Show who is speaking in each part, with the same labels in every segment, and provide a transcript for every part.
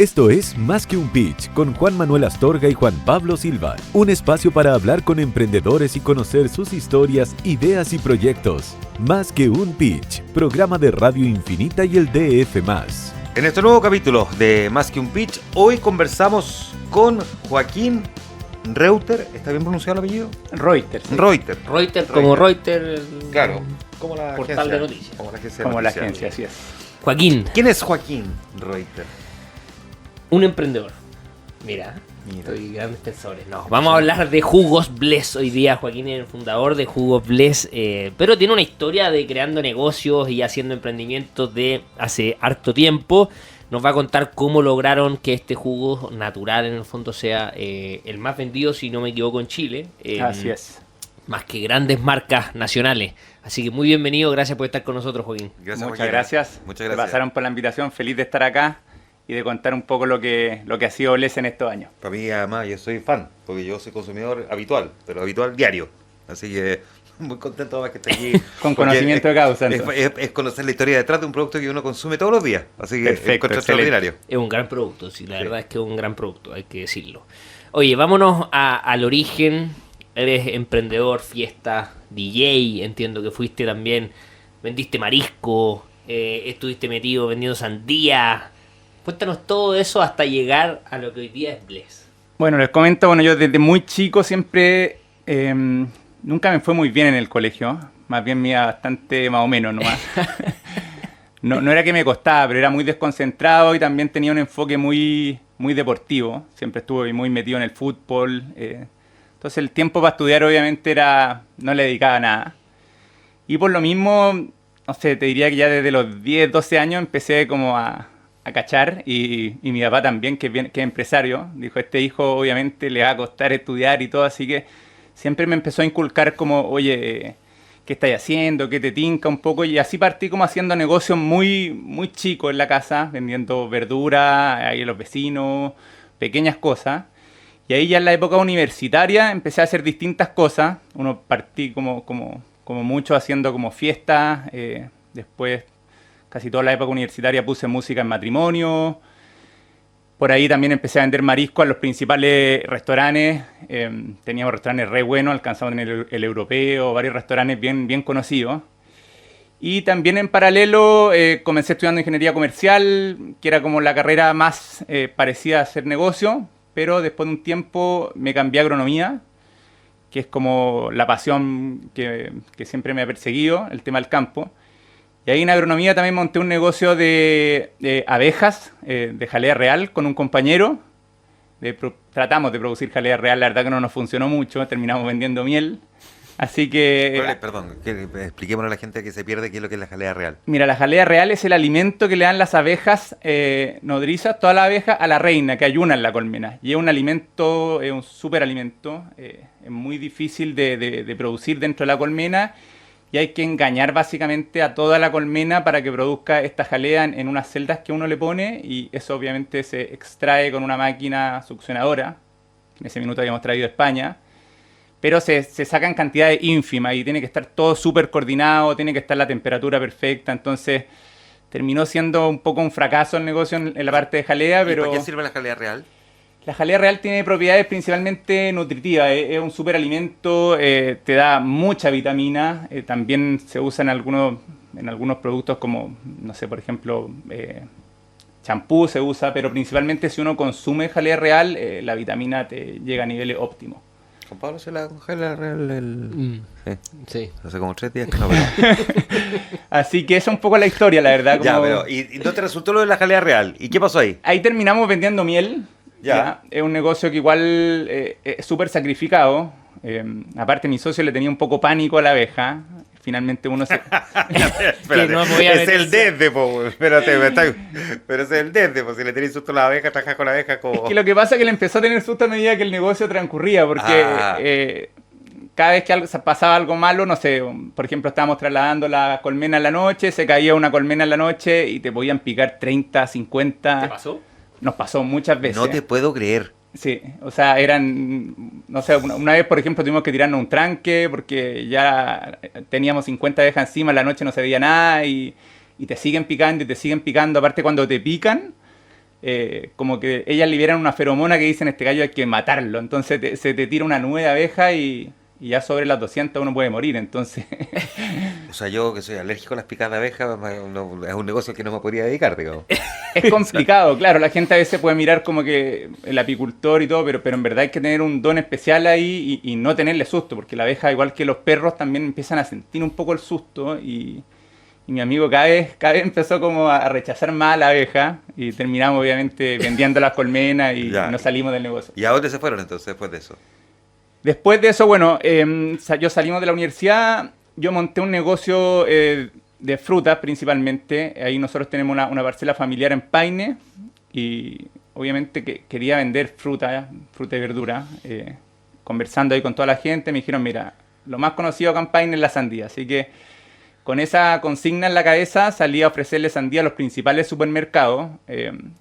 Speaker 1: Esto es Más que un Pitch con Juan Manuel Astorga y Juan Pablo Silva. Un espacio para hablar con emprendedores y conocer sus historias, ideas y proyectos. Más que un Pitch, programa de Radio Infinita y el DF+.
Speaker 2: En este nuevo capítulo de Más que un Pitch, hoy conversamos con Joaquín Reuter. ¿Está bien pronunciado el apellido?
Speaker 3: Reuter. Sí.
Speaker 2: Reuter,
Speaker 4: como Reuter.
Speaker 2: Claro, como la
Speaker 4: portal
Speaker 2: agencia,
Speaker 4: de noticias.
Speaker 2: Como la agencia,
Speaker 3: Como la agencia, así es.
Speaker 4: Joaquín,
Speaker 2: ¿Quién es Joaquín Reuter?
Speaker 4: un emprendedor. Mira, estoy grandes pensores. No, vamos a hablar de Jugos Bless hoy día. Joaquín es el fundador de Jugos Bless, pero tiene una historia de creando negocios y haciendo emprendimientos de hace harto tiempo. Nos va a contar cómo lograron que este jugo natural en el fondo sea el más vendido, si no me equivoco, en Chile.
Speaker 3: Así es.
Speaker 4: Más que grandes marcas nacionales. Así que muy bienvenido, gracias por estar con nosotros, Joaquín.
Speaker 2: Gracias,
Speaker 3: Muchas
Speaker 2: Joaquín.
Speaker 3: gracias.
Speaker 2: Muchas
Speaker 3: Me
Speaker 2: gracias.
Speaker 3: pasaron por la invitación, feliz de estar acá y de contar un poco lo que ha sido Bless en estos años.
Speaker 2: Para mí, además, yo soy fan, porque yo soy consumidor habitual, pero habitual diario. Así que muy contento más que esté aquí.
Speaker 3: Con conocimiento de causa.
Speaker 2: Es conocer la historia detrás de un producto que uno consume todos los días. Así que
Speaker 3: Perfecto,
Speaker 2: encuentro
Speaker 3: excelente.
Speaker 2: extraordinario.
Speaker 4: Es un gran producto, sí, la verdad es que es un gran producto, hay que decirlo. Oye, vámonos al origen. Eres emprendedor, fiesta, DJ, entiendo que fuiste también, vendiste marisco, estuviste metido vendiendo sandía. Cuéntanos todo eso hasta llegar a lo que hoy día es Bless.
Speaker 3: Bueno, les comento, yo desde muy chico siempre, nunca me fue muy bien en el colegio, más bien me iba bastante más o menos nomás. No era que me costaba, pero era muy desconcentrado y también tenía un enfoque muy deportivo. Siempre estuve muy metido en el fútbol. Entonces el tiempo para estudiar obviamente no le dedicaba nada. Y por lo mismo, no sé, te diría que ya desde los 10, 12 años empecé como a cachar y mi papá también, que es empresario, dijo, este hijo obviamente le va a costar estudiar y todo, así que siempre me empezó a inculcar como, oye, ¿qué estás haciendo? ¿Qué te tinca un poco? Y así partí como haciendo negocios muy chicos en la casa, vendiendo verdura, ahí a los vecinos, pequeñas cosas. Y ahí ya en la época universitaria empecé a hacer distintas cosas. Uno partí como mucho haciendo como fiestas. Después, casi toda la época universitaria puse música en matrimonio. Por ahí también empecé a vender marisco a los principales restaurantes. Teníamos restaurantes re buenos, alcanzamos en el europeo, varios restaurantes bien conocidos. Y también en paralelo comencé estudiando ingeniería comercial, que era como la carrera más parecida a hacer negocio. Pero después de un tiempo me cambié a agronomía, que es como la pasión que siempre me ha perseguido, el tema del campo. Y ahí en agronomía también monté un negocio de abejas, de jalea real, con un compañero. Tratamos de producir jalea real, la verdad que no nos funcionó mucho, terminamos vendiendo miel. Así que...
Speaker 2: Perdón, expliquémosle a la gente que se pierde qué es lo que es la jalea real.
Speaker 3: Mira, la jalea real es el alimento que le dan las abejas nodrizas, toda la abeja, a la reina que ayuna en la colmena. Y es un alimento, es un superalimento, es muy difícil de producir dentro de la colmena y hay que engañar básicamente a toda la colmena para que produzca esta jalea en unas celdas que uno le pone y eso obviamente se extrae con una máquina succionadora. En ese minuto habíamos traído de España. Pero se sacan cantidades ínfimas y tiene que estar todo súper coordinado, tiene que estar la temperatura perfecta. Entonces terminó siendo un poco un fracaso el negocio en la parte de jalea. Pero
Speaker 2: ¿Para qué sirve la jalea real?
Speaker 3: La jalea real tiene propiedades principalmente nutritivas. Es un superalimento, te da mucha vitamina. También se usa en algunos productos como, no sé, por ejemplo, champú se usa. Pero principalmente si uno consume jalea real, la vitamina te llega a niveles óptimos.
Speaker 2: Con Pablo se la jalea real
Speaker 4: Sí.
Speaker 2: Hace como 3 días que no veo.
Speaker 3: Así que esa es un poco la historia, la verdad.
Speaker 2: Ya, pero ¿y no te resultó lo de la jalea real? ¿Y qué pasó ahí?
Speaker 3: Ahí terminamos vendiendo miel.
Speaker 2: Ya.
Speaker 3: Es un negocio que igual es súper sacrificado. Aparte, mi socio le tenía un poco pánico a la abeja. Finalmente uno se...
Speaker 2: Espérate,
Speaker 4: no me voy a
Speaker 2: es
Speaker 4: meter-
Speaker 2: el desde, po. Espérate, pero ese es el desde, po. Si le tenés susto a la abeja, trabajas con la abeja como...
Speaker 3: Es que lo que pasa es que le empezó a tener susto a medida que el negocio transcurría, porque cada vez que pasaba algo malo, no sé, por ejemplo, estábamos trasladando la colmena en la noche, se caía una colmena en la noche y te podían picar 30, 50...
Speaker 4: ¿Te pasó?
Speaker 3: Nos pasó muchas veces.
Speaker 2: No te puedo creer.
Speaker 3: Sí, o sea, eran, no sé, una vez, por ejemplo, tuvimos que tirarnos un tranque porque ya teníamos 50 abejas encima, en la noche no se veía nada y te siguen picando y te siguen picando. Aparte, cuando te pican, como que ellas liberan una feromona que dicen este gallo hay que matarlo. Entonces se te tira una nube de abejas y ya sobre las 200 uno puede morir. Entonces,
Speaker 2: O sea, yo que soy alérgico a las picadas de abejas, es un negocio que no me podría dedicar, digamos.
Speaker 3: es complicado, claro. La gente a veces puede mirar como que el apicultor y todo, pero en verdad hay que tener un don especial ahí y no tenerle susto, porque la abeja, igual que los perros, también empiezan a sentir un poco el susto y mi amigo cada vez empezó como a rechazar más a la abeja y terminamos obviamente vendiendo las colmenas y
Speaker 2: Ya.
Speaker 3: nos salimos del negocio.
Speaker 2: ¿Y a dónde se fueron entonces después de eso?
Speaker 3: Después de eso, bueno, yo salimos de la universidad, yo monté un negocio de frutas principalmente. Ahí nosotros tenemos una parcela familiar en Paine y obviamente que quería vender fruta y verdura. Conversando ahí con toda la gente me dijeron, mira, lo más conocido acá en Paine es la sandía, así que con esa consigna en la cabeza salí a ofrecerle sandía a los principales supermercados.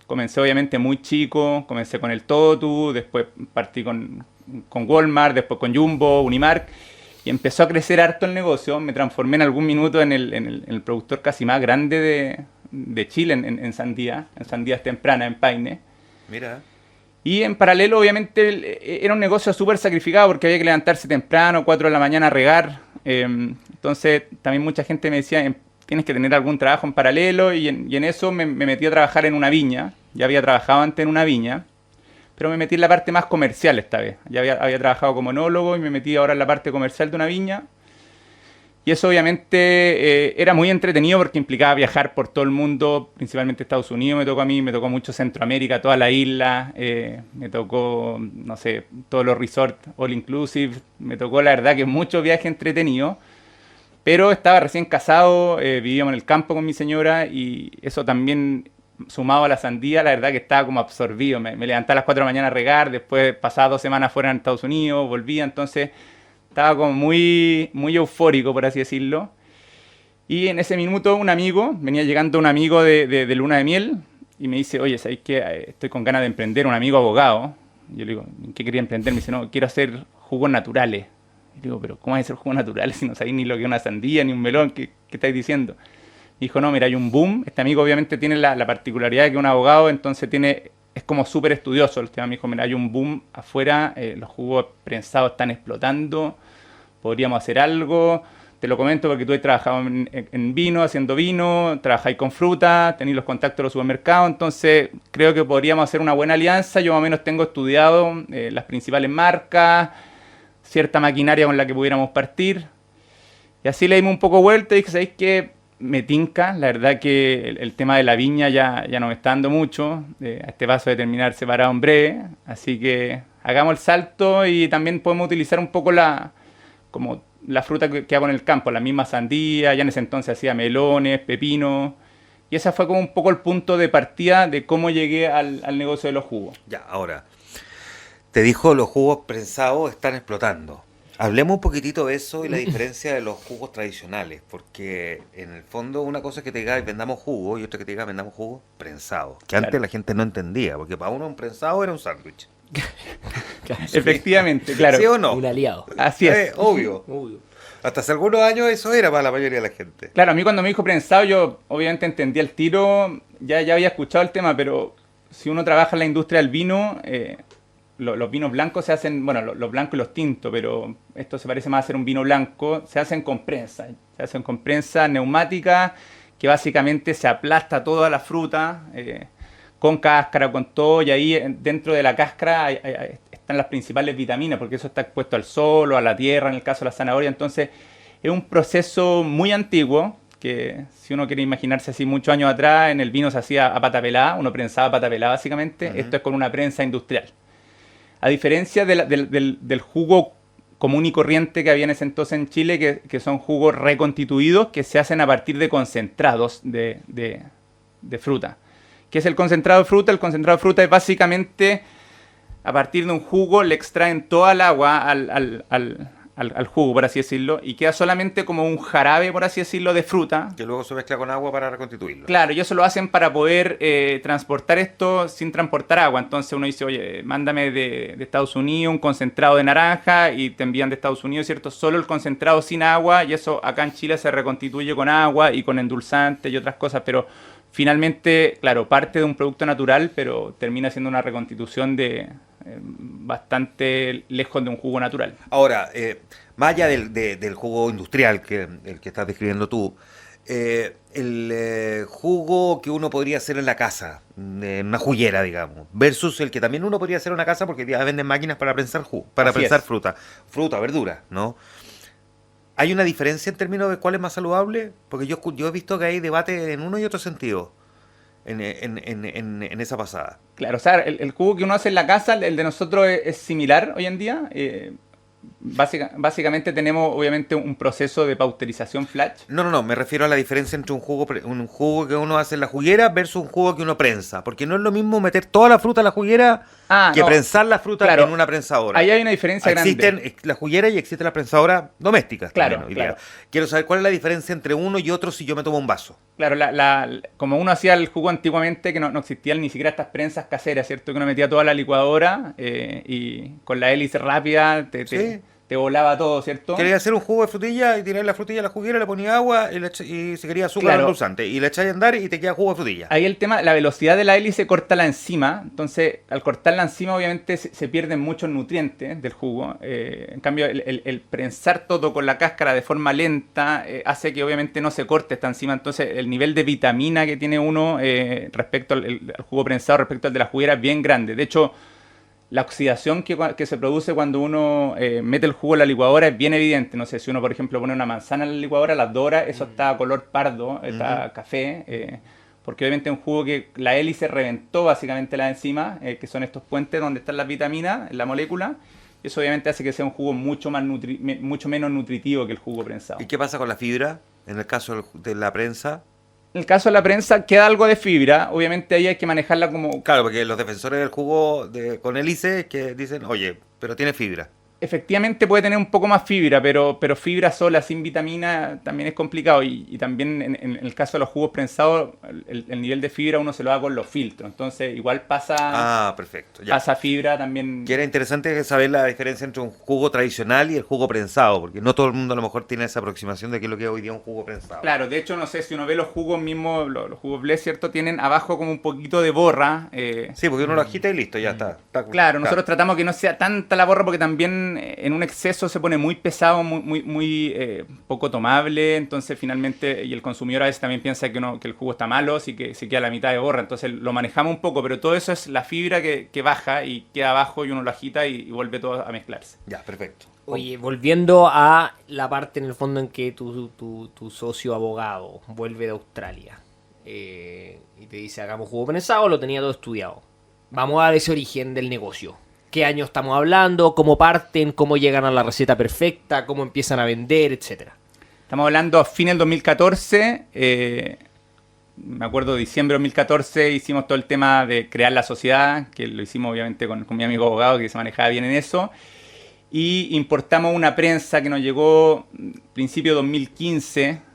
Speaker 3: Comencé obviamente muy chico, comencé con el Totu, después partí con Walmart, después con Jumbo, Unimark, y empezó a crecer harto el negocio. Me transformé en algún minuto en el productor casi más grande de Chile en sandías tempranas, en Paine.
Speaker 2: Mira.
Speaker 3: Y en paralelo, obviamente, era un negocio súper sacrificado porque había que levantarse temprano, 4 de la mañana a regar. Entonces, también mucha gente me decía, tienes que tener algún trabajo en paralelo, y en eso me metí a trabajar en una viña. Ya había trabajado antes en una viña, pero me metí en la parte más comercial esta vez. Ya había trabajado como enólogo y me metí ahora en la parte comercial de una viña. Y eso obviamente era muy entretenido porque implicaba viajar por todo el mundo, principalmente Estados Unidos me tocó a mí, me tocó mucho Centroamérica, toda la isla, me tocó, no sé, todos los resorts all inclusive, me tocó la verdad que muchos viajes entretenidos, pero estaba recién casado, vivíamos en el campo con mi señora y eso también sumado a la sandía, la verdad que estaba como absorbido, me levantaba a las 4 de la mañana a regar, después pasaba 2 semanas fuera en Estados Unidos, volvía, entonces estaba como muy eufórico, por así decirlo. Y en ese minuto venía llegando un amigo de luna de miel y me dice, oye, ¿sabes qué? Estoy con ganas de emprender, un amigo abogado. Y yo le digo, ¿en qué quería emprender? Me dice, no, quiero hacer jugos naturales. Y le digo, pero ¿cómo vas a hacer jugos naturales si no sabéis ni lo que es una sandía, ni un melón? ¿Qué estáis diciendo? Me dijo, no, mira, hay un boom. Este amigo obviamente tiene la particularidad de que es un abogado, entonces es como súper estudioso el tema. Me dijo, mira, hay un boom afuera, los jugos prensados están explotando, podríamos hacer algo. Te lo comento porque tú has trabajado en vino, haciendo vino, trabajáis con fruta, tenéis los contactos de los supermercados, entonces creo que podríamos hacer una buena alianza. Yo más o menos tengo estudiado las principales marcas, cierta maquinaria con la que pudiéramos partir. Y así le dimos un poco vuelta y dije, ¿sabéis qué? Me tinca, la verdad que el tema de la viña ya no me está dando mucho, a este paso de terminar separado en breve, así que hagamos el salto y también podemos utilizar un poco como la fruta que hago en el campo, la misma sandía, ya en ese entonces hacía melones, pepinos, y ese fue como un poco el punto de partida de cómo llegué al negocio de los jugos.
Speaker 2: Ya, ahora, te dijo los jugos prensados están explotando. Hablemos un poquitito de eso y la diferencia de los jugos tradicionales, porque en el fondo una cosa es que te diga vendamos jugo y otra que te diga vendamos jugos prensados, que antes
Speaker 3: Claro.
Speaker 2: la gente no entendía, porque para uno un prensado era un sándwich.
Speaker 3: Efectivamente, claro.
Speaker 2: ¿Sí o no?
Speaker 4: Un aliado.
Speaker 3: Así es.
Speaker 2: Obvio. Hasta hace algunos años eso era para la mayoría de la gente.
Speaker 3: Claro, a mí cuando me dijo prensado yo obviamente entendía el tiro, ya había escuchado el tema, pero si uno trabaja en la industria del vino, los vinos blancos se hacen, bueno, los blancos y los tintos, pero esto se parece más a ser un vino blanco, se hacen con prensa neumática, que básicamente se aplasta toda la fruta, con cáscara, con todo, y ahí dentro de la cáscara están las principales vitaminas, porque eso está expuesto al sol o a la tierra, en el caso de la zanahoria. Entonces es un proceso muy antiguo, que si uno quiere imaginarse así muchos años atrás, en el vino se hacía a pata pelada, uno prensaba a pata pelada básicamente. Esto es con una prensa industrial. A diferencia del jugo común y corriente que había en ese entonces en Chile, que son jugos reconstituidos, que se hacen a partir de concentrados de fruta. ¿Qué es el concentrado de fruta? El concentrado de fruta es básicamente, a partir de un jugo, le extraen toda el agua al jugo, por así decirlo, y queda solamente como un jarabe, por así decirlo, de fruta.
Speaker 2: Que luego se mezcla con agua para reconstituirlo.
Speaker 3: Claro, y eso lo hacen para poder transportar esto sin transportar agua. Entonces uno dice, oye, mándame de Estados Unidos un concentrado de naranja y te envían de Estados Unidos, ¿cierto? Solo el concentrado sin agua, y eso acá en Chile se reconstituye con agua y con endulzantes y otras cosas, pero finalmente, claro, parte de un producto natural, pero termina siendo una reconstitución de bastante lejos de un jugo natural.
Speaker 2: Ahora, más allá del jugo industrial, el que estás describiendo tú, el jugo que uno podría hacer en la casa, en una juguera, digamos, versus el que también uno podría hacer en una casa porque ya venden máquinas para prensar para
Speaker 3: Así
Speaker 2: prensar
Speaker 3: es.
Speaker 2: fruta, verdura, ¿no? ¿Hay una diferencia en términos de cuál es más saludable? Porque yo he visto que hay debate en uno y otro sentido en esa pasada.
Speaker 3: Claro, o sea, el jugo que uno hace en la casa, el de nosotros es similar hoy en día. Básicamente tenemos obviamente un proceso de pasteurización flash.
Speaker 2: No, me refiero a la diferencia entre un jugo que uno hace en la juguera versus un jugo que uno prensa. Porque no es lo mismo meter toda la fruta a la juguera que
Speaker 3: No,
Speaker 2: prensar la fruta
Speaker 3: claro,
Speaker 2: en una prensadora.
Speaker 3: ahí hay una diferencia
Speaker 2: Existen
Speaker 3: grande.
Speaker 2: la juguera y existen las prensadoras domésticas.
Speaker 3: Claro,
Speaker 2: también, hoy
Speaker 3: claro.
Speaker 2: día. Quiero saber cuál es la diferencia entre uno y otro si yo me tomo un vaso.
Speaker 3: Claro, como uno hacía el jugo antiguamente, que no existían ni siquiera estas prensas caseras, ¿cierto? Que uno metía toda la licuadora y con la hélice rápida
Speaker 2: Sí.
Speaker 3: te volaba todo, ¿cierto?
Speaker 2: Quería hacer un jugo de frutilla y tirar la frutilla a la juguera, le ponía agua y se quería azúcar
Speaker 3: Claro.
Speaker 2: endulzante. Y le echáis a andar y te queda jugo de frutilla.
Speaker 3: Ahí el tema, la velocidad de la hélice corta la enzima, entonces al cortar la enzima obviamente se pierden muchos nutrientes del jugo. En cambio el prensar todo con la cáscara de forma lenta hace que obviamente no se corte esta enzima, entonces el nivel de vitamina que tiene uno respecto al jugo prensado, respecto al de la juguera es bien grande. De hecho, la oxidación que se produce cuando uno mete el jugo en la licuadora es bien evidente. No sé, si uno, por ejemplo, pone una manzana en la licuadora, a las 2 horas, eso está a color pardo, está café, porque obviamente es un jugo que la hélice reventó básicamente la enzima, que son estos puentes donde están las vitaminas en la molécula. Y eso obviamente hace que sea un jugo mucho menos nutritivo que el jugo prensado.
Speaker 2: ¿Y qué pasa con la fibra en el caso de la prensa?
Speaker 3: En el caso de la prensa queda algo de fibra, obviamente ahí hay que manejarla como...
Speaker 2: Claro, porque los defensores del jugo con hélice que dicen, oye, pero tiene fibra.
Speaker 3: Efectivamente puede tener un poco más fibra, pero fibra sola, sin vitamina, también es complicado. Y también en el caso de los jugos prensados, el nivel de fibra uno se lo da con los filtros. Entonces igual
Speaker 2: Ah, perfecto. Ya.
Speaker 3: pasa fibra también.
Speaker 2: Que era interesante saber la diferencia entre un jugo tradicional y el jugo prensado, porque no todo el mundo a lo mejor tiene esa aproximación de qué es lo que es hoy día un jugo prensado.
Speaker 3: Claro, de hecho, no sé, si uno ve los jugos mismos, los jugos Bless, ¿cierto? Tienen abajo como un poquito de borra.
Speaker 2: Sí, porque uno lo agita y listo, ya está.
Speaker 3: Claro, nosotros tratamos que no sea tanta la borra porque también en un exceso se pone muy pesado, muy poco tomable, entonces finalmente, y el consumidor a veces también piensa que el jugo está malo, así que se queda la mitad de borra, entonces lo manejamos un poco, pero todo eso es la fibra que baja y queda abajo y uno lo agita y vuelve todo a mezclarse.
Speaker 2: Ya, perfecto.
Speaker 4: Oye, volviendo a la parte en el fondo en que tu socio abogado vuelve de Australia y te dice hagamos jugo prensado, lo tenía todo estudiado. Vamos a ver ese origen del negocio. ¿Qué año estamos hablando? ¿Cómo parten? ¿Cómo llegan a la receta perfecta? ¿Cómo empiezan a vender? Etcétera.
Speaker 3: Estamos hablando a fin del 2014, me acuerdo diciembre de 2014 hicimos todo el tema de crear la sociedad, que lo hicimos obviamente con mi amigo abogado que se manejaba bien en eso. Y importamos una prensa que nos llegó principio de 2015.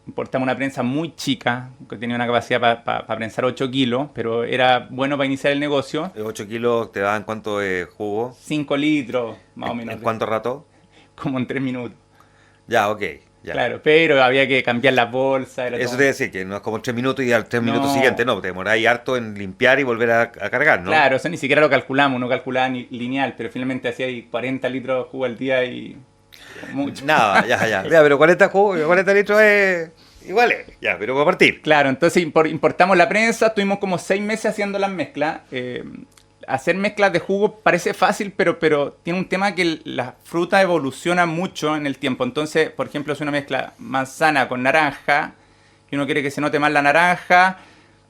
Speaker 3: Importamos una prensa muy chica, que tenía una capacidad para prensar 8 kilos, pero era bueno para iniciar el negocio.
Speaker 2: 8 kilos te dan cuánto de jugo.
Speaker 3: 5 litros, más o menos.
Speaker 2: ¿En cuánto rato?
Speaker 3: Como en 3 minutos.
Speaker 2: Ya, ok. Ya.
Speaker 3: Claro, pero había que cambiar las bolsas.
Speaker 2: Eso te decía que no es como 3 minutos y al 3 minutos
Speaker 3: No.
Speaker 2: siguientes, no, te demoráis harto en limpiar y volver a cargar, ¿no?
Speaker 3: Claro, eso ni siquiera lo calculamos, uno calculaba lineal, pero finalmente hacía ahí 40 litros de jugo al día y mucho.
Speaker 2: Nada, ya. Mira, pero 40 litros es igual, ya, pero va a partir.
Speaker 3: Claro, entonces importamos la prensa, estuvimos como 6 meses haciendo las mezclas. Hacer mezclas de jugo parece fácil, pero tiene un tema que la fruta evoluciona mucho en el tiempo. Entonces, por ejemplo, es una mezcla manzana con naranja, y uno quiere que se note más la naranja,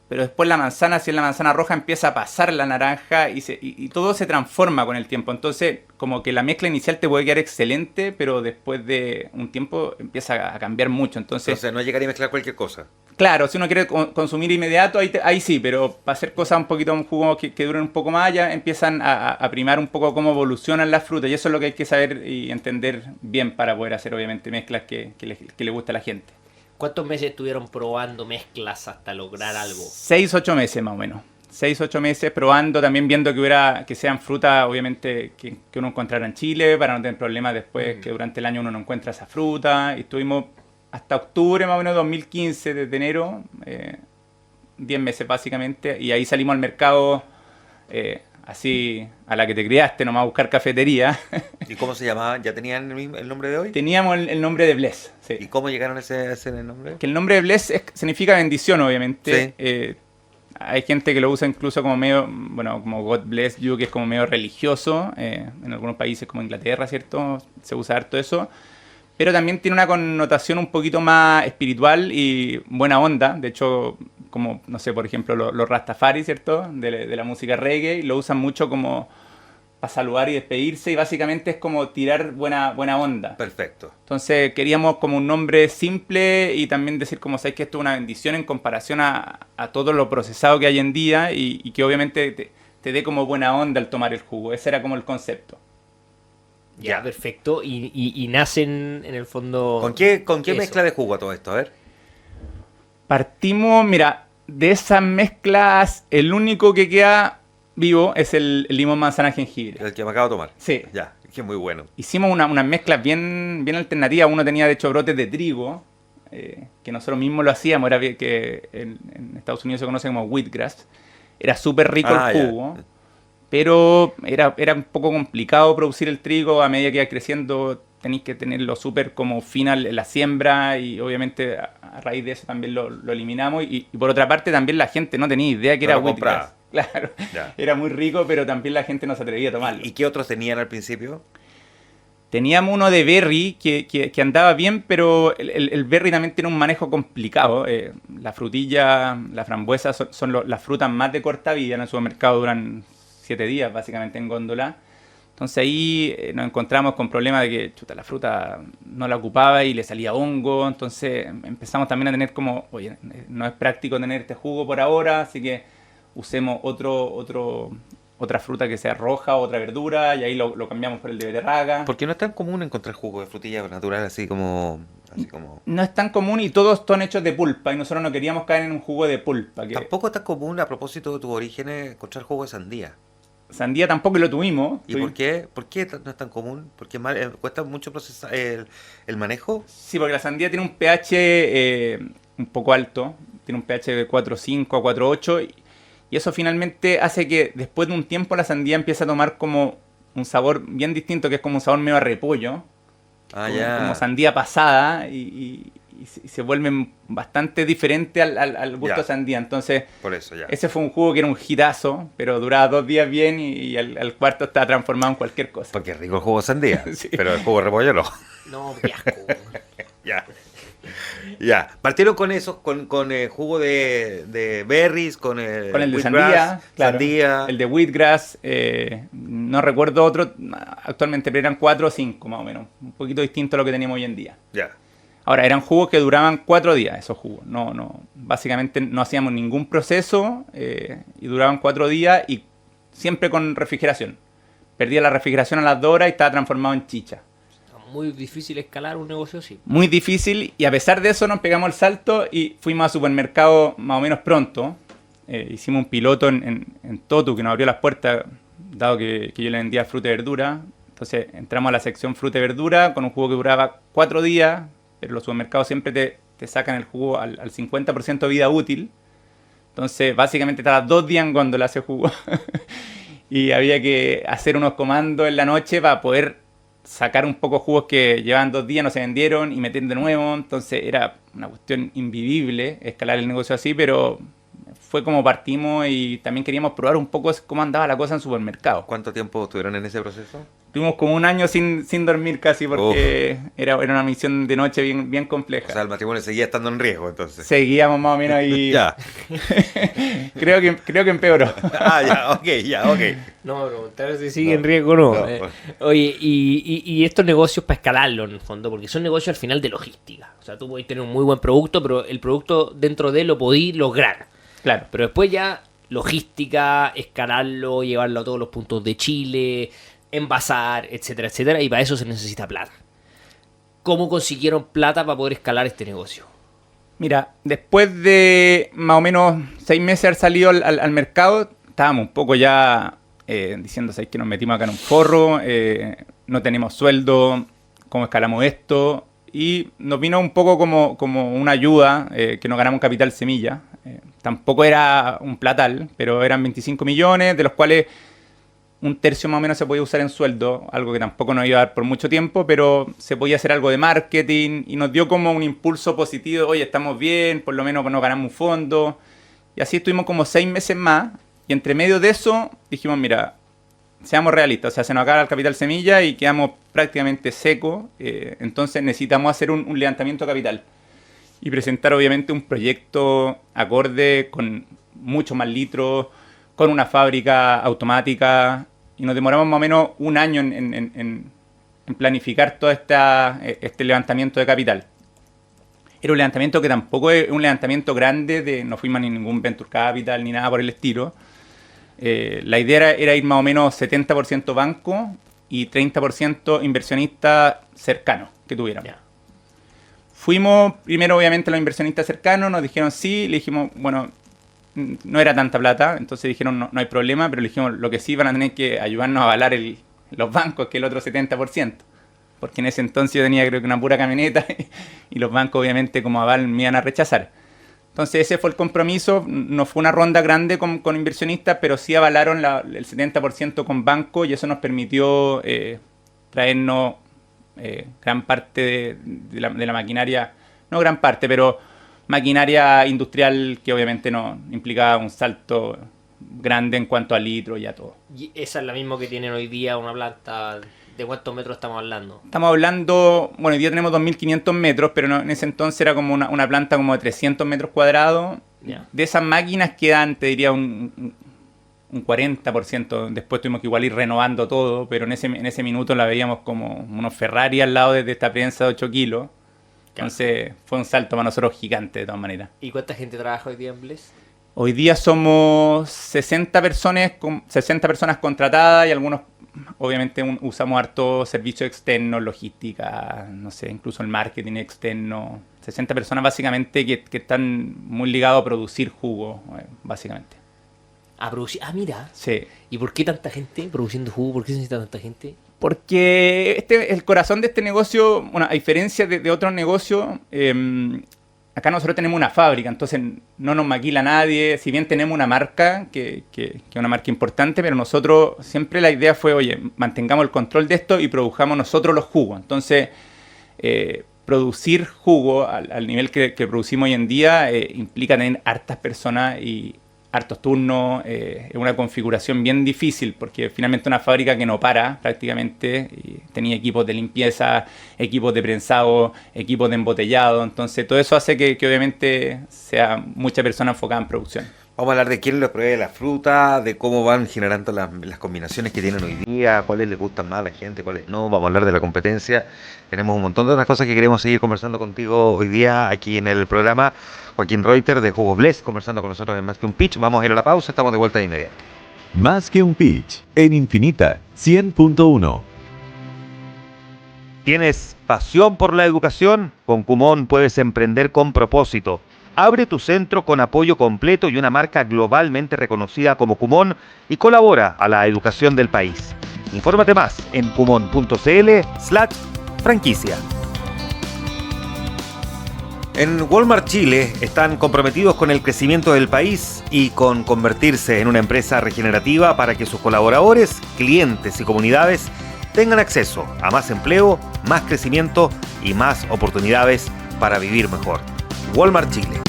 Speaker 3: pero después la manzana, si es la manzana roja, empieza a pasar la naranja y todo se transforma con el tiempo. Entonces, como que la mezcla inicial te puede quedar excelente, pero después de un tiempo empieza a cambiar mucho. Entonces,
Speaker 2: No llegaría a mezclar cualquier cosa.
Speaker 3: claro, si uno quiere consumir inmediato, ahí sí, pero para hacer cosas un poquito, un jugo que duren un poco más, ya empiezan a primar un poco cómo evolucionan las frutas. Y eso es lo que hay que saber y entender bien para poder hacer, obviamente, mezclas que le guste a la gente.
Speaker 4: ¿Cuántos meses estuvieron probando mezclas hasta lograr algo?
Speaker 3: 6-8 meses más o menos. 6-8 meses probando, también viendo que sean frutas, obviamente, que uno encontrara en Chile, para no tener problemas después que durante el año uno no encuentra esa fruta. Y estuvimos hasta octubre más o menos 2015, desde enero, 10 meses básicamente, y ahí salimos al mercado así a la que te criaste, nomás a buscar cafetería.
Speaker 2: ¿Y cómo se llamaba? ¿Ya tenían el nombre de hoy?
Speaker 3: Teníamos el nombre de Bless. Sí.
Speaker 2: ¿Y cómo llegaron a ese nombre?
Speaker 3: Que el nombre de Bless significa bendición, obviamente.
Speaker 2: Sí.
Speaker 3: Hay gente que lo usa incluso como medio, bueno, como God bless you, que es como medio religioso. En algunos países como Inglaterra, ¿cierto? Se usa harto eso. Pero también tiene una connotación un poquito más espiritual y buena onda. De hecho, como, no sé, por ejemplo, los Rastafari, ¿cierto? De la música reggae, lo usan mucho como para saludar y despedirse. Y básicamente es como tirar buena onda.
Speaker 2: Perfecto.
Speaker 3: Entonces queríamos como un nombre simple y también decir como sabéis que esto es una bendición en comparación a todo lo procesado que hay en día y que obviamente te dé como buena onda al tomar el jugo. Ese era como el concepto.
Speaker 4: Ya, perfecto. Y nacen en el fondo...
Speaker 2: ¿Con qué
Speaker 4: eso.
Speaker 2: mezcla de jugo a todo esto? A ver.
Speaker 3: Partimos, mira, de esas mezclas, el único que queda vivo es el limón manzana jengibre.
Speaker 2: El que me acabo de tomar.
Speaker 3: Sí.
Speaker 2: Ya, que es muy bueno.
Speaker 3: Hicimos unas mezclas bien alternativas. Uno tenía de hecho brotes de trigo, que nosotros mismos lo hacíamos, era que en Estados Unidos se conoce como wheatgrass. Era súper rico el jugo.
Speaker 2: Ya.
Speaker 3: Pero era un poco complicado producir el trigo. A medida que iba creciendo tenéis que tenerlo súper como final la siembra y obviamente a raíz de eso también lo eliminamos. Y por otra parte también la gente no tenía idea que
Speaker 2: No
Speaker 3: era
Speaker 2: lo compraba.
Speaker 3: wheatgrass. Claro,
Speaker 2: Ya.
Speaker 3: era muy rico, pero también la gente no se atrevía a tomarlo.
Speaker 2: ¿Y qué otros tenían al principio?
Speaker 3: Teníamos uno de berry que andaba bien, pero el berry también tiene un manejo complicado. La frutilla, la frambuesa son las frutas más de corta vida. En el supermercado duran 7 días básicamente en góndola. Entonces ahí nos encontramos con problemas de que la fruta no la ocupaba y le salía hongo. Entonces empezamos también a tener como, oye, no es práctico tener este jugo por ahora, así que usemos otra fruta que sea roja, otra verdura, y ahí lo cambiamos por el de beterraga.
Speaker 2: Porque no es tan común encontrar jugo de frutilla natural así como...
Speaker 3: No es tan común y todos son hechos de pulpa, y nosotros no queríamos caer en un jugo de pulpa.
Speaker 2: Tampoco es tan común, a propósito de tus orígenes, encontrar jugo de sandía.
Speaker 3: Sandía tampoco lo tuvimos.
Speaker 2: ¿Y por qué? ¿Por qué no es tan común? ¿Porque cuesta mucho procesar el manejo?
Speaker 3: Sí, porque la sandía tiene un pH un poco alto, tiene un pH de 4.5 a 4.8 y eso finalmente hace que después de un tiempo la sandía empiece a tomar como un sabor bien distinto, que es como un sabor medio a repollo, como sandía pasada y se vuelven bastante diferente al gusto de sandía. Entonces,
Speaker 2: por eso,
Speaker 3: ese fue un jugo que era un hitazo, pero duraba 2 días bien y al cuarto estaba transformado en cualquier cosa.
Speaker 2: Porque es rico el jugo de sandía,
Speaker 3: Sí.
Speaker 2: pero el jugo de repollo no.
Speaker 4: No, qué asco.
Speaker 2: Ya. Partieron con eso, con jugo de berries, con el
Speaker 3: de
Speaker 2: wheatgrass,
Speaker 3: sandía, claro.
Speaker 2: sandía.
Speaker 3: El de wheatgrass, no recuerdo otro actualmente, pero eran 4 o 5 más o menos. Un poquito distinto a lo que teníamos hoy en día.
Speaker 2: Ya.
Speaker 3: Ahora, eran jugos que duraban 4 días, esos jugos. Básicamente no hacíamos ningún proceso y duraban 4 días y siempre con refrigeración. Perdía la refrigeración a las 2 horas y estaba transformado en chicha.
Speaker 4: Muy difícil escalar un negocio así.
Speaker 3: Muy difícil, y a pesar de eso nos pegamos el salto y fuimos a supermercado más o menos pronto. Hicimos un piloto en Totu que nos abrió las puertas, dado que yo le vendía fruta y verdura. Entonces entramos a la sección fruta y verdura con un jugo que duraba 4 días, pero los supermercados siempre te sacan el jugo al 50% de vida útil. Entonces básicamente estaba 2 días en góndola ese jugo. Y había que hacer unos comandos en la noche para poder sacar un poco jugos que llevaban 2 días, no se vendieron y meter de nuevo. Entonces era una cuestión invivible escalar el negocio así, pero fue como partimos y también queríamos probar un poco cómo andaba la cosa en supermercados.
Speaker 2: ¿Cuánto tiempo estuvieron en ese proceso?
Speaker 3: Tuvimos como 1 año sin dormir casi porque era una misión de noche bien compleja.
Speaker 2: O sea, el matrimonio seguía estando en riesgo entonces.
Speaker 3: Seguíamos más o menos ahí.
Speaker 2: Ya.
Speaker 3: creo que empeoró.
Speaker 2: ya, ok.
Speaker 4: No me preguntaron si sigue en riesgo o no.
Speaker 2: No.
Speaker 4: Oye, y estos negocios para escalarlo en el fondo, porque son negocios al final de logística. O sea, tú podés tener un muy buen producto, pero el producto dentro de él lo podís lograr.
Speaker 3: Claro.
Speaker 4: Pero después ya logística, escalarlo, llevarlo a todos los puntos de Chile, envasar, etcétera, etcétera. Y para eso se necesita plata. ¿Cómo consiguieron plata para poder escalar este negocio?
Speaker 3: Mira, después de más o menos 6 meses de haber salido al mercado, estábamos un poco ya diciendo, ¿sabes? Que nos metimos acá en un forro, no tenemos sueldo, ¿cómo escalamos esto? Y nos vino un poco como una ayuda, que nos ganamos un capital semilla. Tampoco era un platal, pero eran 25 millones, de los cuales un tercio más o menos se podía usar en sueldo, algo que tampoco nos iba a dar por mucho tiempo, pero se podía hacer algo de marketing y nos dio como un impulso positivo. Oye, estamos bien, por lo menos nos ganamos un fondo. Y así estuvimos como 6 meses más. Y entre medio de eso dijimos, mira, seamos realistas, o sea, se nos acaba el capital semilla y quedamos prácticamente secos. Entonces necesitamos hacer un levantamiento de capital y presentar obviamente un proyecto acorde con mucho más litros, con una fábrica automática, y nos demoramos más o menos un año en planificar todo este levantamiento de capital. Era un levantamiento que tampoco es un levantamiento grande, no fuimos ni ningún venture capital ni nada por el estilo. La idea era ir más o menos 70% banco y 30% inversionista cercano que tuviéramos.
Speaker 4: Ya.
Speaker 3: Fuimos primero obviamente a los inversionistas cercanos, nos dijeron sí, le dijimos, bueno, no era tanta plata, entonces dijeron no hay problema, pero le dijimos lo que sí van a tener que ayudarnos a avalar los bancos, que es el otro 70%, porque en ese entonces yo tenía creo que una pura camioneta y los bancos obviamente como aval me iban a rechazar. Entonces ese fue el compromiso, no fue una ronda grande con inversionistas, pero sí avalaron el 70% con banco y eso nos permitió traernos gran parte de la maquinaria, no gran parte, pero maquinaria industrial que obviamente no implicaba un salto grande en cuanto a litros y a todo.
Speaker 4: Y esa es la misma que tienen hoy día una planta. ¿De cuántos metros estamos hablando?
Speaker 3: Estamos hablando, bueno, hoy día tenemos 2.500 metros, pero en ese entonces era como una planta como de 300 metros cuadrados.
Speaker 4: Yeah.
Speaker 3: De esas máquinas quedan, te diría, un 40%. Después tuvimos que igual ir renovando todo, pero en ese minuto la veíamos como unos Ferrari al lado de esta prensa de 8 kilos. Entonces fue un salto para nosotros gigante de todas maneras.
Speaker 4: ¿Y cuánta gente trabaja hoy día en Bless?
Speaker 3: Hoy día somos 60 personas contratadas y algunos, obviamente, usamos harto servicios externos, logística, no sé, incluso el marketing externo. 60 personas básicamente que están muy ligados a producir jugo, básicamente.
Speaker 4: A producir. Ah, mira.
Speaker 3: Sí.
Speaker 4: ¿Y por qué tanta gente produciendo jugo? ¿Por qué se necesita tanta gente?
Speaker 3: Porque el corazón de este negocio, bueno, a diferencia de otros negocios, acá nosotros tenemos una fábrica, entonces no nos maquila nadie. Si bien tenemos una marca, que es una marca importante, pero nosotros siempre la idea fue, oye, mantengamos el control de esto y produjamos nosotros los jugos. Entonces, producir jugo al nivel que producimos hoy en día implica tener hartas personas y hartos turnos, es una configuración bien difícil porque finalmente una fábrica que no para prácticamente, y tenía equipos de limpieza, equipos de prensado, equipos de embotellado, entonces todo eso hace que obviamente sea mucha persona enfocada en producción.
Speaker 2: Vamos a hablar de quién le provee la fruta, de cómo van generando las combinaciones que tienen hoy día, cuáles les gustan más a la gente, cuáles no. Vamos a hablar de la competencia. Tenemos un montón de otras cosas que queremos seguir conversando contigo hoy día aquí en el programa. Joaquín Reuter de Jugos Bless conversando con nosotros en Más que un Pitch. Vamos a ir a la pausa, estamos de vuelta de inmediato.
Speaker 1: Más que un pitch, en Infinita 100.1.
Speaker 2: ¿Tienes pasión por la educación? Con Kumon puedes emprender con propósito. Abre tu centro con apoyo completo y una marca globalmente reconocida como Kumon y colabora a la educación del país. Infórmate más en kumon.cl/franquicia. En Walmart Chile están comprometidos con el crecimiento del país y con convertirse en una empresa regenerativa para que sus colaboradores, clientes y comunidades tengan acceso a más empleo, más crecimiento y más oportunidades para vivir mejor. Walmart Chile.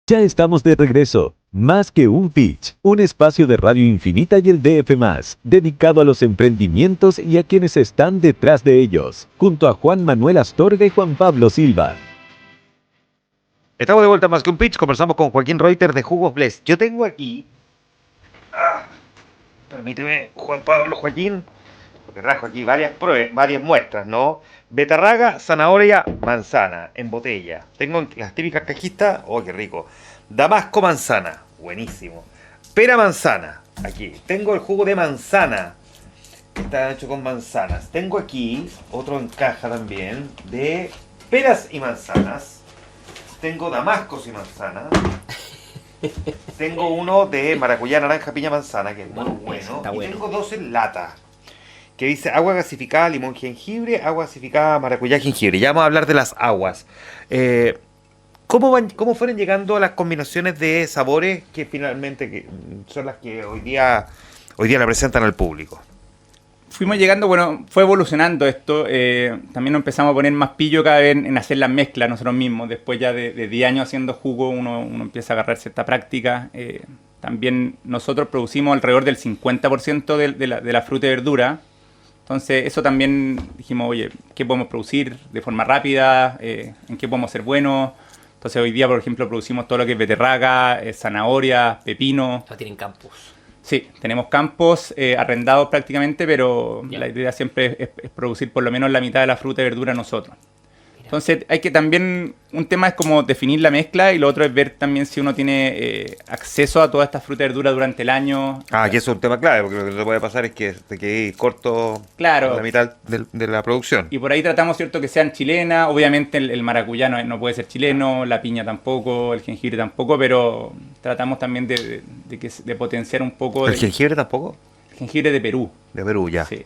Speaker 1: Ya estamos de regreso. Más que un pitch, un espacio de Radio Infinita y el DF+, dedicado a los emprendimientos y a quienes están detrás de ellos, junto a Juan Manuel Astorga y Juan Pablo Silva.
Speaker 2: Estamos de vuelta a Más que un Pitch, conversamos con Joaquín Reuter de Jugos Bless. Yo tengo aquí, permíteme, Juan Pablo, Joaquín, porque trajo aquí varias muestras, ¿no? Betarraga, zanahoria, manzana, en botella. Tengo las típicas cajitas, oh, qué rico. Damasco manzana, buenísimo. Pera manzana, aquí. Tengo el jugo de manzana, que está hecho con manzanas. Tengo aquí otro en caja también, de peras y manzanas. Tengo damascos y manzana. Tengo uno de maracuyá, naranja, piña, manzana, que es muy bueno. Y tengo dos en lata, que dice agua gasificada, limón, jengibre, agua gasificada, maracuyá, jengibre. Ya vamos a hablar de las aguas. ¿Cómo fueron llegando a las combinaciones de sabores que finalmente son las que hoy día la presentan al público?
Speaker 3: Fuimos llegando, bueno, fue evolucionando esto. También nos empezamos a poner más pillo cada vez en hacer las mezclas nosotros mismos. Después ya de 10 años haciendo jugo, uno empieza a agarrar cierta práctica. También nosotros producimos alrededor del 50% de la fruta y verdura. Entonces, eso también dijimos, oye, ¿qué podemos producir de forma rápida? ¿En qué podemos ser buenos? Entonces, hoy día, por ejemplo, producimos todo lo que es beterraga, zanahoria, pepino.
Speaker 4: No tienen campus.
Speaker 3: Sí, tenemos campos arrendados prácticamente, pero
Speaker 4: Ya.
Speaker 3: la idea siempre es producir por lo menos la mitad de la fruta y verdura nosotros. Entonces hay que también, un tema es como definir la mezcla y lo otro es ver también si uno tiene acceso a toda esta fruta y verdura durante el año.
Speaker 2: Que eso es un tema clave, porque lo que te puede pasar es que te quedes corto
Speaker 3: Claro.
Speaker 2: a la mitad de la producción.
Speaker 3: Y por ahí tratamos, ¿cierto?, que sean chilenas. Obviamente el maracuyá no puede ser chileno, la piña tampoco, el jengibre tampoco, pero tratamos también de potenciar un poco
Speaker 2: ¿El jengibre tampoco?
Speaker 3: el jengibre de Perú.
Speaker 2: De Perú, ya.
Speaker 3: Sí.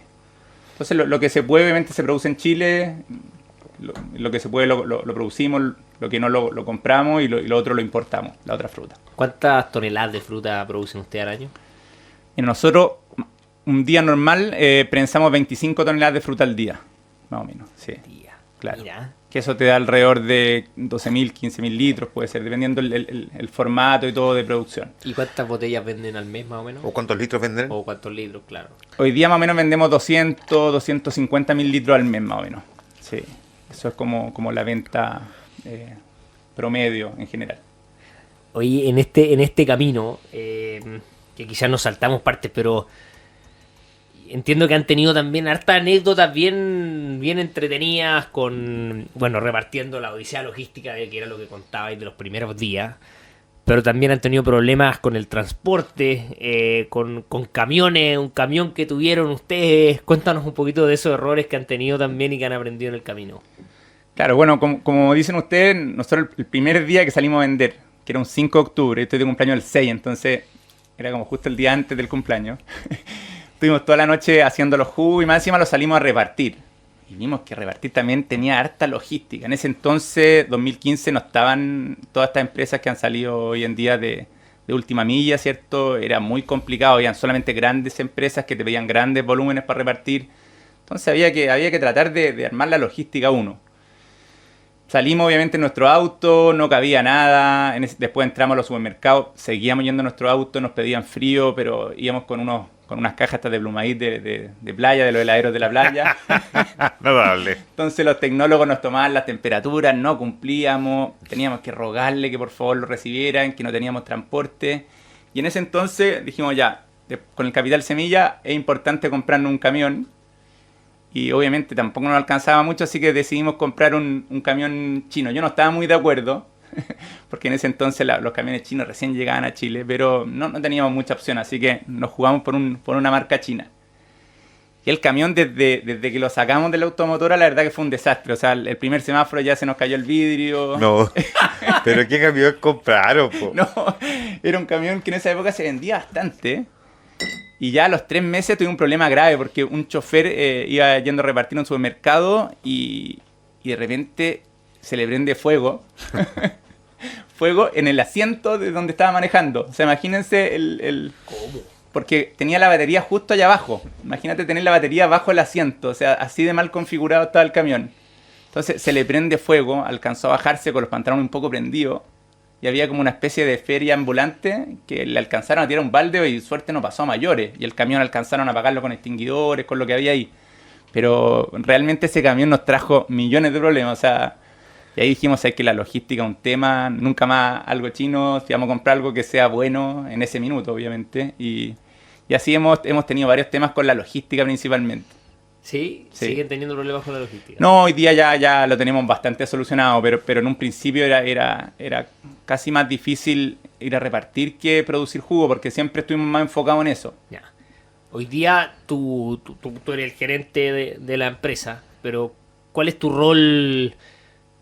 Speaker 3: Entonces lo que se puede, obviamente, se produce en Chile. Lo que se puede lo producimos, lo que no lo compramos y lo otro lo importamos, la otra fruta.
Speaker 4: ¿Cuántas toneladas de fruta producen ustedes al año?
Speaker 3: Y nosotros, un día normal, prensamos 25 toneladas de fruta al día, más o menos. Sí,
Speaker 4: Tía,
Speaker 3: claro.
Speaker 4: mira.
Speaker 3: Que eso te da alrededor de 12.000, 15.000 litros, puede ser, dependiendo el formato y todo de producción.
Speaker 4: ¿Y cuántas botellas venden al mes más o menos?
Speaker 2: ¿O cuántos litros venden?
Speaker 4: ¿O cuántos litros? Claro.
Speaker 3: Hoy día más o menos vendemos 250.000 litros al mes, más o menos. Sí, eso es como la venta promedio en general.
Speaker 4: Oye, en este camino, que quizás nos saltamos partes, pero entiendo que han tenido también hartas anécdotas bien entretenidas con, bueno, repartiendo la odisea logística, que era lo que contabais de los primeros días, pero también han tenido problemas con el transporte, con camiones, un camión que tuvieron ustedes. Cuéntanos un poquito de esos errores que han tenido también y que han aprendido en el camino.
Speaker 3: Claro, bueno, como dicen ustedes, nosotros el primer día que salimos a vender, que era un 5 de octubre, estoy de cumpleaños el 6, entonces era como justo el día antes del cumpleaños. Estuvimos toda la noche haciendo los jugos y más encima los salimos a repartir. Y vimos que repartir también tenía harta logística. En ese entonces, 2015, no estaban todas estas empresas que han salido hoy en día de última milla, ¿cierto? Era muy complicado, habían solamente grandes empresas que te pedían grandes volúmenes para repartir. Entonces había que tratar de armar la logística uno. Salimos obviamente en nuestro auto, no cabía nada, después entramos a los supermercados, seguíamos yendo en nuestro auto, nos pedían frío, pero íbamos con unas cajas estas de Blumaid de playa, de los heladeros de la playa.
Speaker 2: Notable.
Speaker 3: Entonces los tecnólogos nos tomaban las temperaturas, no cumplíamos, teníamos que rogarle que por favor lo recibieran, que no teníamos transporte. Y en ese entonces dijimos ya, con el capital semilla es importante comprarnos un camión. Y obviamente tampoco nos alcanzaba mucho, así que decidimos comprar un camión chino. Yo no estaba muy de acuerdo, porque en ese entonces los camiones chinos recién llegaban a Chile, pero no teníamos mucha opción, así que nos jugamos por una marca china. Y el camión, desde que lo sacamos de la automotora, la verdad que fue un desastre. O sea, el primer semáforo ya se nos cayó el vidrio.
Speaker 2: No, pero ¿qué camión compraron, po?
Speaker 3: No, era un camión que en esa época se vendía bastante. Y ya a los 3 meses tuve un problema grave porque un chofer iba yendo a repartir en un supermercado y de repente se le prende fuego. Fuego en el asiento de donde estaba manejando. O sea, imagínense
Speaker 4: ¿Cómo?
Speaker 3: porque tenía la batería justo allá abajo. Imagínate tener la batería bajo el asiento. O sea, así de mal configurado estaba el camión. Entonces se le prende fuego, alcanzó a bajarse con los pantalones un poco prendidos. Y había como una especie de feria ambulante que le alcanzaron a tirar un balde y suerte no pasó a mayores. Y el camión alcanzaron a apagarlo con extinguidores, con lo que había ahí. Pero realmente ese camión nos trajo millones de problemas. O sea, y ahí dijimos que la logística es un tema, nunca más algo chino, si vamos a comprar algo que sea bueno en ese minuto, obviamente. Y así hemos tenido varios temas con la logística principalmente.
Speaker 4: ¿Sí?
Speaker 3: Sí.
Speaker 4: ¿Siguen teniendo problemas con la logística?
Speaker 3: No, hoy día ya lo tenemos bastante solucionado, pero en un principio era casi más difícil ir a repartir que producir jugo, porque siempre estuvimos más enfocados en eso.
Speaker 4: Ya. Hoy día tú eres el gerente de la empresa, pero ¿cuál es tu rol?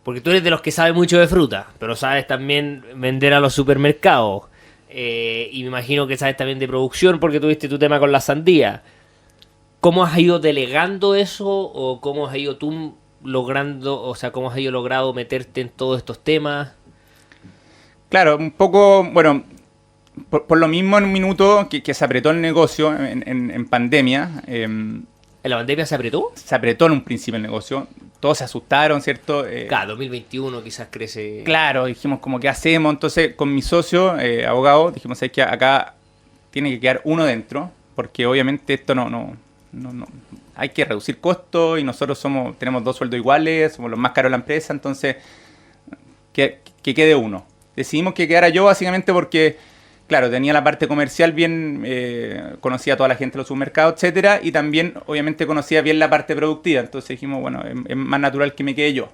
Speaker 4: Porque tú eres de los que sabe mucho de fruta, pero sabes también vender a los supermercados. Y me imagino que sabes también de producción porque tuviste tu tema con la sandía. ¿Cómo has ido delegando eso o cómo has ido tú logrando, o sea, cómo has ido logrado meterte en todos estos temas?
Speaker 3: Claro, un poco, bueno, por lo mismo en un minuto que se apretó el negocio en pandemia.
Speaker 4: ¿En la pandemia se apretó?
Speaker 3: Se apretó en un principio el negocio. Todos se asustaron, ¿cierto?
Speaker 4: Claro, 2021 quizás crece.
Speaker 3: Claro, dijimos como, ¿qué hacemos? Entonces, con mi socio, abogado, dijimos, ¿sabes qué? Acá tiene que quedar uno dentro, porque obviamente esto no hay que reducir costos y nosotros tenemos 2 sueldos iguales, somos los más caros de la empresa, entonces que quede uno. Decidimos que quedara yo básicamente porque, claro, tenía la parte comercial bien, conocía a toda la gente de los supermercados, etcétera, y también obviamente conocía bien la parte productiva, entonces dijimos, bueno, es más natural que me quede yo.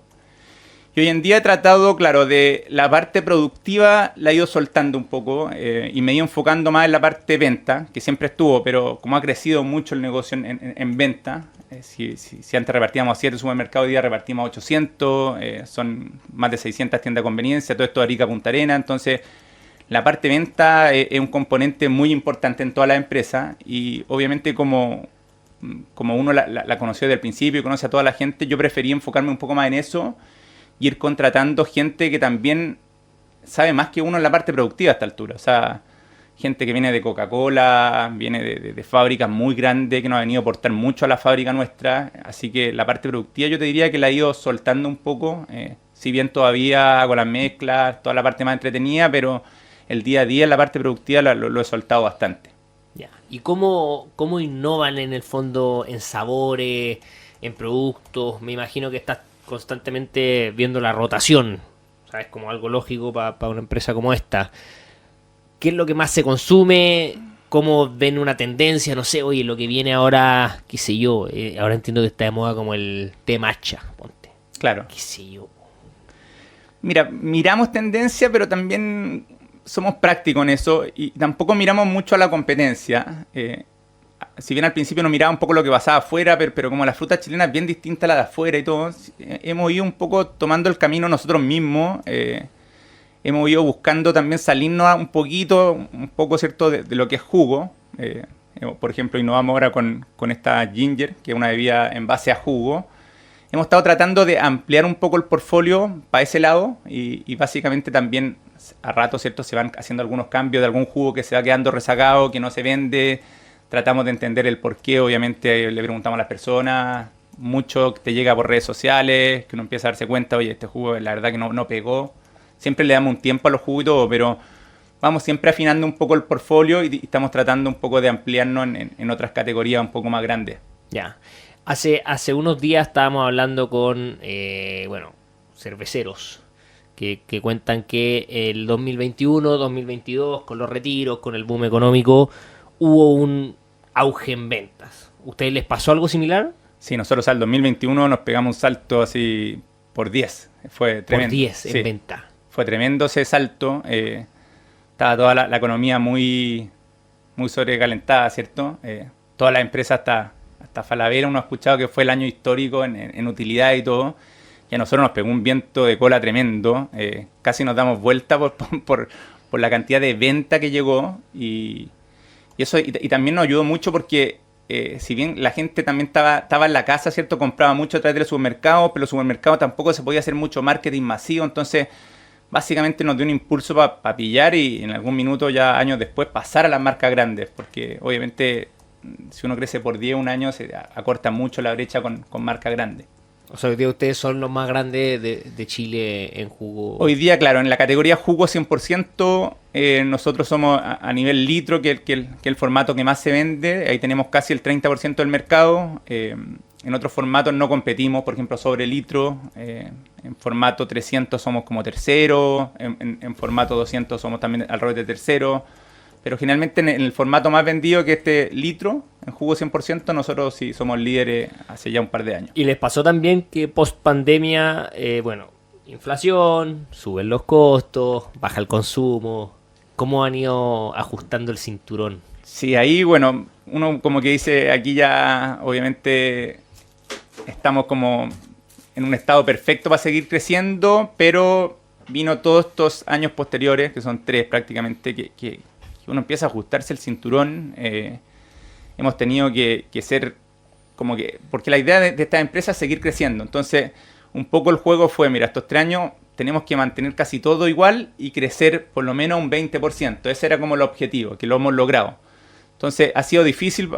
Speaker 3: Y hoy en día he tratado, claro, de la parte productiva la he ido soltando un poco y me he ido enfocando más en la parte venta, que siempre estuvo, pero como ha crecido mucho el negocio en venta, si antes repartíamos a 7 supermercados, hoy día repartimos a 800, son más de 600 tiendas de conveniencia, todo esto de Arica, Punta Arenas, entonces la parte venta es un componente muy importante en toda la empresa y obviamente como uno la conoció desde el principio y conoce a toda la gente, yo preferí enfocarme un poco más en eso y ir contratando gente que también sabe más que uno en la parte productiva a esta altura. O sea, gente que viene de Coca-Cola, viene de fábricas muy grandes, que nos ha venido a aportar mucho a la fábrica nuestra. Así que la parte productiva yo te diría que la he ido soltando un poco, si bien todavía hago las mezclas, toda la parte más entretenida, pero el día a día en la parte productiva lo he soltado bastante.
Speaker 4: Ya. ¿Y cómo innovan en el fondo en sabores, en productos? Me imagino que estás constantemente viendo la rotación, ¿sabes? Como algo lógico para una empresa como esta. ¿Qué es lo que más se consume? ¿Cómo ven una tendencia? No sé, oye, lo que viene ahora, qué sé yo, ahora entiendo que está de moda como el té matcha, ponte.
Speaker 3: Claro.
Speaker 4: Qué sé yo.
Speaker 3: Mira, miramos tendencia, pero también somos prácticos en eso y tampoco miramos mucho a la competencia. Si bien al principio nos miraba un poco lo que pasaba afuera, pero como la fruta chilena es bien distinta a la de afuera y todo, hemos ido un poco tomando el camino nosotros mismos. Hemos ido buscando también salirnos un poco, ¿cierto?, de lo que es jugo. Por ejemplo, innovamos ahora con esta Ginger, que es una bebida en base a jugo. Hemos estado tratando de ampliar un poco el portfolio para ese lado y básicamente también a rato, ¿cierto?, se van haciendo algunos cambios de algún jugo que se va quedando rezagado, que no se vende. Tratamos de entender el porqué, obviamente le preguntamos a las personas, mucho te llega por redes sociales, que uno empieza a darse cuenta, oye, este jugo la verdad que no pegó. Siempre le damos un tiempo a los jugos y todo, pero vamos siempre afinando un poco el portfolio y estamos tratando un poco de ampliarnos en otras categorías un poco más grandes.
Speaker 4: Ya. Hace unos días estábamos hablando con, cerveceros que cuentan que el 2021, 2022, con los retiros, con el boom económico, hubo un auge en ventas. ¿Ustedes les pasó algo similar?
Speaker 3: Sí, nosotros al 2021 nos pegamos un salto así por 10. Fue tremendo.
Speaker 4: Por 10 en venta.
Speaker 3: Fue tremendo ese salto. Estaba toda la economía muy sobrecalentada, ¿cierto? Todas las empresas hasta Falabella, uno ha escuchado que fue el año histórico en utilidad y todo. Y a nosotros nos pegó un viento de cola tremendo. Casi nos damos vuelta por la cantidad de venta que llegó y eso y también nos ayudó mucho porque si bien la gente también estaba en la casa, ¿cierto? Compraba mucho a través de los supermercados, pero los supermercados tampoco se podía hacer mucho marketing masivo, entonces básicamente nos dio un impulso para pillar y en algún minuto, ya años después, pasar a las marcas grandes, porque obviamente si uno crece por 10 un año se acorta mucho la brecha con marcas grandes.
Speaker 4: O sea, que ustedes son los más grandes de Chile en jugo.
Speaker 3: Hoy día, claro, en la categoría jugo 100%, nosotros somos a nivel litro, que el formato que más se vende. Ahí tenemos casi el 30% del mercado. En otros formatos no competimos, por ejemplo, sobre litro. En formato 300 somos como tercero. En formato 200 somos también alrededor de tercero. Pero generalmente en el formato más vendido, que este litro, en jugo 100%, nosotros sí somos líderes hace ya un par de años.
Speaker 4: ¿Y les pasó también que post pandemia, inflación, suben los costos, baja el consumo? ¿Cómo han ido ajustando el cinturón?
Speaker 3: Sí, ahí, bueno, uno como que dice, aquí ya obviamente estamos como en un estado perfecto para seguir creciendo, pero vino todos estos años posteriores, que son 3 prácticamente, que uno empieza a ajustarse el cinturón. Hemos tenido que ser como que... Porque la idea de esta empresa es seguir creciendo. Entonces, un poco el juego fue, mira, estos 3 años tenemos que mantener casi todo igual y crecer por lo menos un 20%. Ese era como el objetivo, que lo hemos logrado. Entonces ha sido difícil,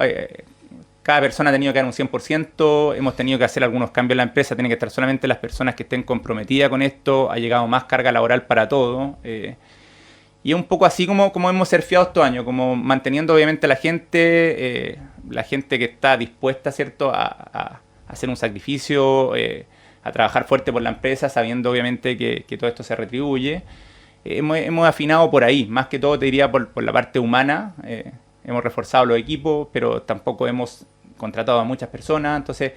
Speaker 3: cada persona ha tenido que dar un 100%, hemos tenido que hacer algunos cambios en la empresa, tienen que estar solamente las personas que estén comprometidas con esto, ha llegado más carga laboral para todo. Y es un poco así como hemos surfeado estos años, como manteniendo obviamente a la gente que está dispuesta, ¿cierto?, a hacer un sacrificio, a trabajar fuerte por la empresa, sabiendo obviamente que todo esto se retribuye. Hemos afinado por ahí, más que todo te diría por la parte humana. Hemos reforzado los equipos, pero tampoco hemos contratado a muchas personas. Entonces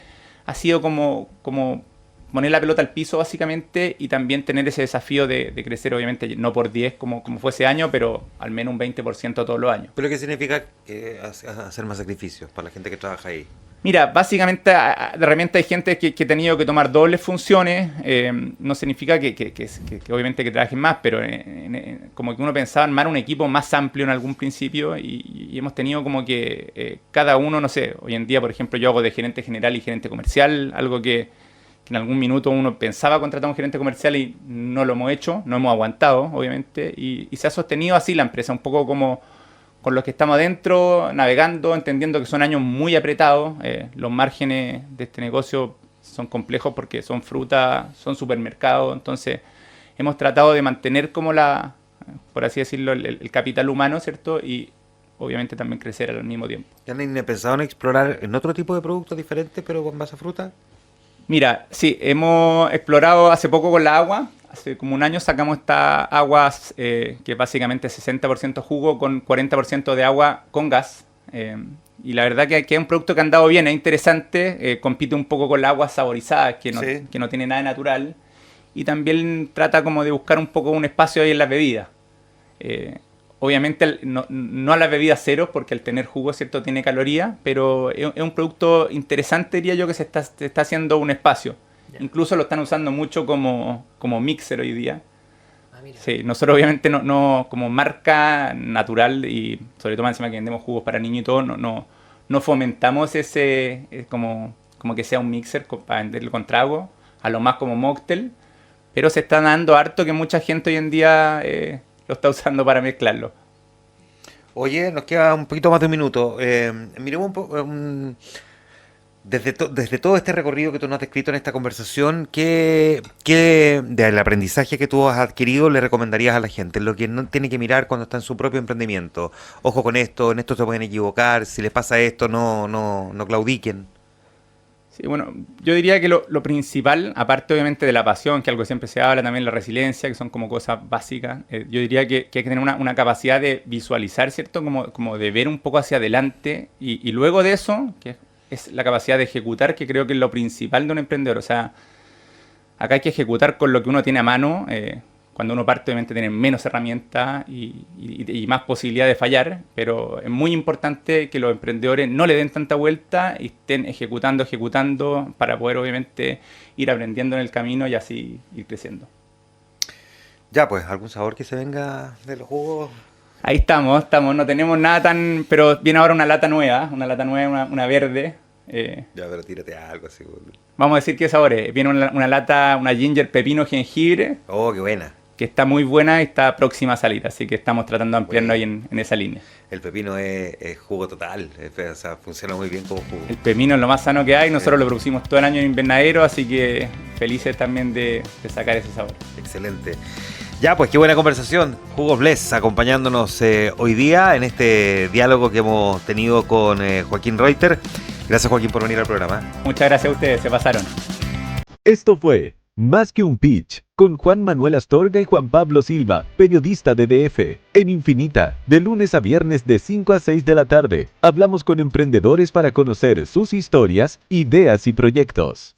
Speaker 3: ha sido como poner la pelota al piso básicamente, y también tener ese desafío de crecer, obviamente no por 10 como fue ese año, pero al menos un 20% todos los años.
Speaker 2: ¿Pero qué significa hacer más sacrificios para la gente que trabaja ahí?
Speaker 3: Mira, básicamente de repente hay gente que ha tenido que tomar dobles funciones. No significa que obviamente que trabajen más, pero como que uno pensaba armar un equipo más amplio en algún principio, y hemos tenido como que cada uno, no sé, hoy en día por ejemplo yo hago de gerente general y gerente comercial, algo que en algún minuto uno pensaba contratar a un gerente comercial y no lo hemos hecho, no hemos aguantado obviamente, y se ha sostenido así la empresa, un poco como con los que estamos adentro, navegando, entendiendo que son años muy apretados. Los márgenes de este negocio son complejos porque son fruta, son supermercados. Entonces, hemos tratado de mantener como por así decirlo, el capital humano, ¿cierto? Y obviamente también crecer al mismo tiempo.
Speaker 2: ¿Ya han pensado en explorar en otro tipo de productos diferentes, pero con base a fruta?
Speaker 3: Mira, sí, hemos explorado hace poco con la agua. Hace como un año sacamos estas aguas que es básicamente 60% jugo con 40% de agua con gas. Y la verdad que es un producto que ha andado bien, es interesante. Compite un poco con las aguas saborizadas, que no tiene nada de natural. Y también trata como de buscar un poco un espacio ahí en las bebidas. Obviamente no a las bebidas cero, porque al tener jugo, ¿cierto?, tiene calorías. Pero es un producto interesante, diría yo, que se está haciendo un espacio. Incluso lo están usando mucho como mixer hoy día. Sí, nosotros obviamente no como marca natural, y sobre todo encima que vendemos jugos para niños y todo, no fomentamos ese como que sea un mixer para venderlo con trago, a lo más como mocktail, pero se está dando harto que mucha gente hoy en día lo está usando para mezclarlo.
Speaker 2: Oye, nos queda un poquito más de un minuto. Miremos un poco... Desde todo este recorrido que tú nos has descrito en esta conversación, ¿qué del aprendizaje que tú has adquirido le recomendarías a la gente? Lo que no tiene que mirar cuando está en su propio emprendimiento. Ojo con esto, en esto se pueden equivocar, si les pasa esto, no claudiquen.
Speaker 3: Sí, bueno, yo diría que lo principal, aparte obviamente de la pasión, que algo siempre se habla, también la resiliencia, que son como cosas básicas, yo diría que hay que tener una capacidad de visualizar, ¿cierto? Como de ver un poco hacia adelante, y luego de eso, que es la capacidad de ejecutar, que creo que es lo principal de un emprendedor. O sea, acá hay que ejecutar con lo que uno tiene a mano. Cuando uno parte, obviamente, tiene menos herramientas y más posibilidad de fallar, pero es muy importante que los emprendedores no le den tanta vuelta y estén ejecutando para poder, obviamente, ir aprendiendo en el camino y así ir creciendo.
Speaker 2: Ya, pues, ¿algún sabor que se venga de los jugos?
Speaker 3: Ahí estamos, no tenemos nada pero viene ahora una lata nueva, una verde.
Speaker 2: Ya, pero tírate algo así.
Speaker 3: Vamos a decir qué sabor es. Viene una lata, una ginger pepino jengibre.
Speaker 2: Oh, qué buena.
Speaker 3: Que está muy buena y está próxima a salir, así que estamos tratando de ampliarnos ahí en esa línea.
Speaker 2: El pepino es jugo total, o sea, funciona muy bien como jugo.
Speaker 3: El pepino es lo más sano que hay, nosotros lo producimos todo el año en invernadero, así que felices también de sacar ese sabor.
Speaker 2: Excelente. Ya, pues qué buena conversación. Jugos Bless acompañándonos hoy día en este diálogo que hemos tenido con Joaquín Reuter. Gracias, Joaquín, por venir al programa.
Speaker 3: Muchas gracias a ustedes, se pasaron.
Speaker 1: Esto fue Más que un Pitch, con Juan Manuel Astorga y Juan Pablo Silva, periodista de DF, en Infinita, de lunes a viernes de 5 a 6 de la tarde. Hablamos con emprendedores para conocer sus historias, ideas y proyectos.